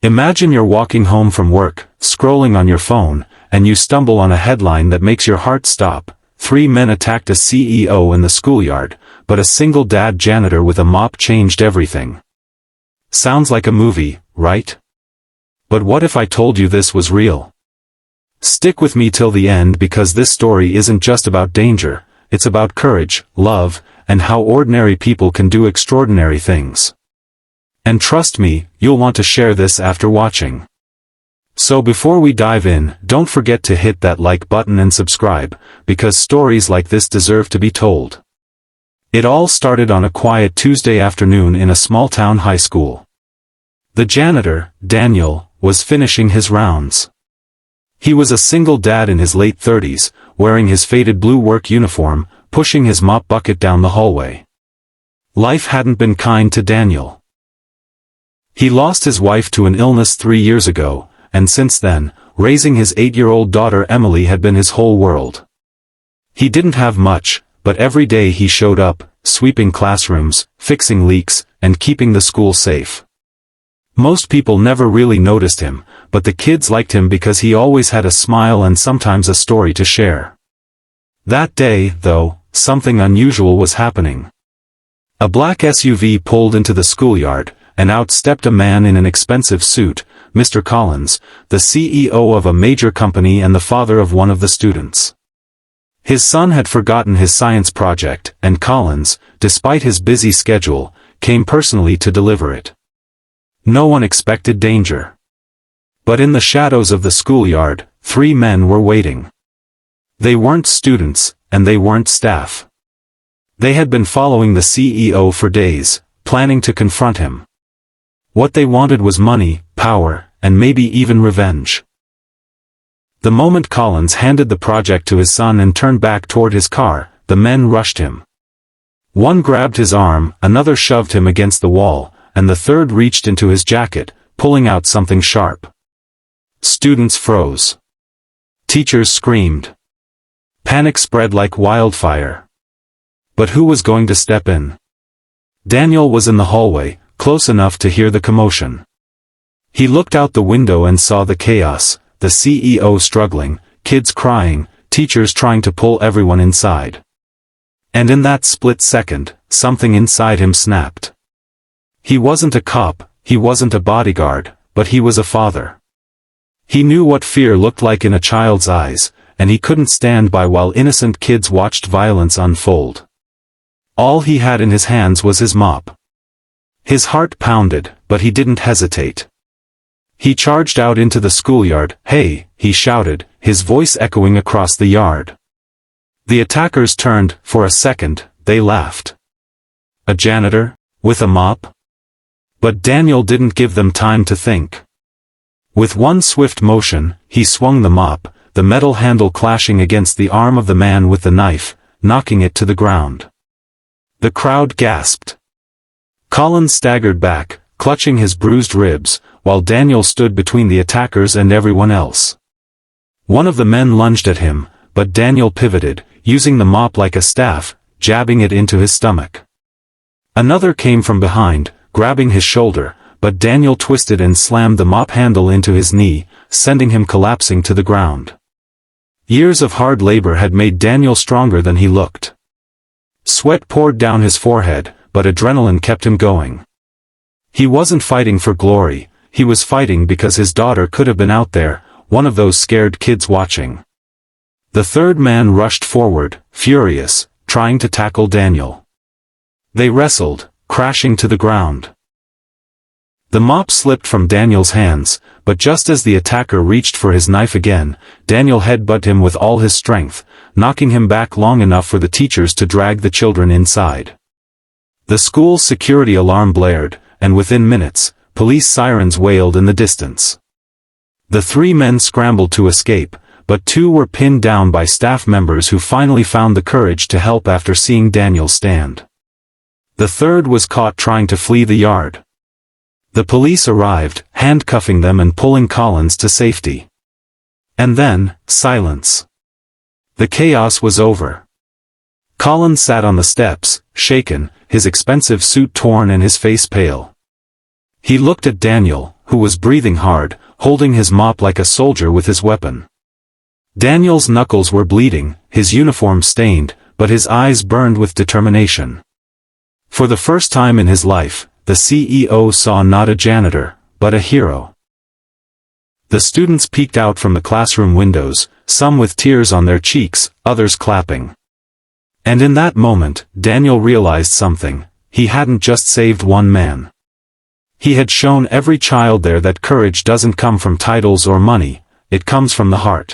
Imagine you're walking home from work, scrolling on your phone, and you stumble on a headline that makes your heart stop. 3 men attacked a CEO in the schoolyard, but a single dad janitor with a mop changed everything. Sounds like a movie, right? But what if I told you this was real? Stick with me till the end because this story isn't just about danger, it's about courage, love, and how ordinary people can do extraordinary things. And trust me, you'll want to share this after watching. So before we dive in, don't forget to hit that like button and subscribe, because stories like this deserve to be told. It all started on a quiet Tuesday afternoon in a small-town high school. The janitor, Daniel, was finishing his rounds. He was a single dad in his late 30s, wearing his faded blue work uniform, pushing his mop bucket down the hallway. Life hadn't been kind to Daniel. He lost his wife to an illness 3 years ago, and since then, raising his 8-year-old daughter Emily had been his whole world. He didn't have much, but every day he showed up, sweeping classrooms, fixing leaks, and keeping the school safe. Most people never really noticed him, but the kids liked him because he always had a smile and sometimes a story to share. That day, though, something unusual was happening. A black SUV pulled into the schoolyard, and out stepped a man in an expensive suit, Mr. Collins, the CEO of a major company and the father of one of the students. His son had forgotten his science project, and Collins, despite his busy schedule, came personally to deliver it. No one expected danger. But in the shadows of the schoolyard, 3 men were waiting. They weren't students, and they weren't staff. They had been following the CEO for days, planning to confront him. What they wanted was money, power, and maybe even revenge. The moment Collins handed the project to his son and turned back toward his car, the men rushed him. One grabbed his arm, another shoved him against the wall, and the third reached into his jacket, pulling out something sharp. Students froze. Teachers screamed. Panic spread like wildfire. But who was going to step in? Daniel was in the hallway, close enough to hear the commotion. He looked out the window and saw the chaos, the CEO struggling, kids crying, teachers trying to pull everyone inside. And in that split second, something inside him snapped. He wasn't a cop, he wasn't a bodyguard, but he was a father. He knew what fear looked like in a child's eyes, and he couldn't stand by while innocent kids watched violence unfold. All he had in his hands was his mop. His heart pounded, but he didn't hesitate. He charged out into the schoolyard. "Hey," he shouted, his voice echoing across the yard. The attackers turned. For a second, they laughed. A janitor? With a mop? But Daniel didn't give them time to think. With one swift motion, he swung the mop, the metal handle clashing against the arm of the man with the knife, knocking it to the ground. The crowd gasped. Collins staggered back, clutching his bruised ribs, while Daniel stood between the attackers and everyone else. One of the men lunged at him, but Daniel pivoted, using the mop like a staff, jabbing it into his stomach. Another came from behind, grabbing his shoulder, but Daniel twisted and slammed the mop handle into his knee, sending him collapsing to the ground. Years of hard labor had made Daniel stronger than he looked. Sweat poured down his forehead, but adrenaline kept him going. He wasn't fighting for glory, he was fighting because his daughter could have been out there, one of those scared kids watching. The third man rushed forward, furious, trying to tackle Daniel. They wrestled, crashing to the ground. The mop slipped from Daniel's hands, but just as the attacker reached for his knife again, Daniel headbutted him with all his strength, knocking him back long enough for the teachers to drag the children inside. The school's security alarm blared, and within minutes, police sirens wailed in the distance. The 3 men scrambled to escape, but 2 were pinned down by staff members who finally found the courage to help after seeing Daniel stand. The third was caught trying to flee the yard. The police arrived, handcuffing them and pulling Collins to safety. And then, silence. The chaos was over. Collins sat on the steps, shaken, his expensive suit torn and his face pale. He looked at Daniel, who was breathing hard, holding his mop like a soldier with his weapon. Daniel's knuckles were bleeding, his uniform stained, but his eyes burned with determination. For the first time in his life, the CEO saw not a janitor, but a hero. The students peeked out from the classroom windows, some with tears on their cheeks, others clapping. And in that moment, Daniel realized something: he hadn't just saved one man. He had shown every child there that courage doesn't come from titles or money, it comes from the heart.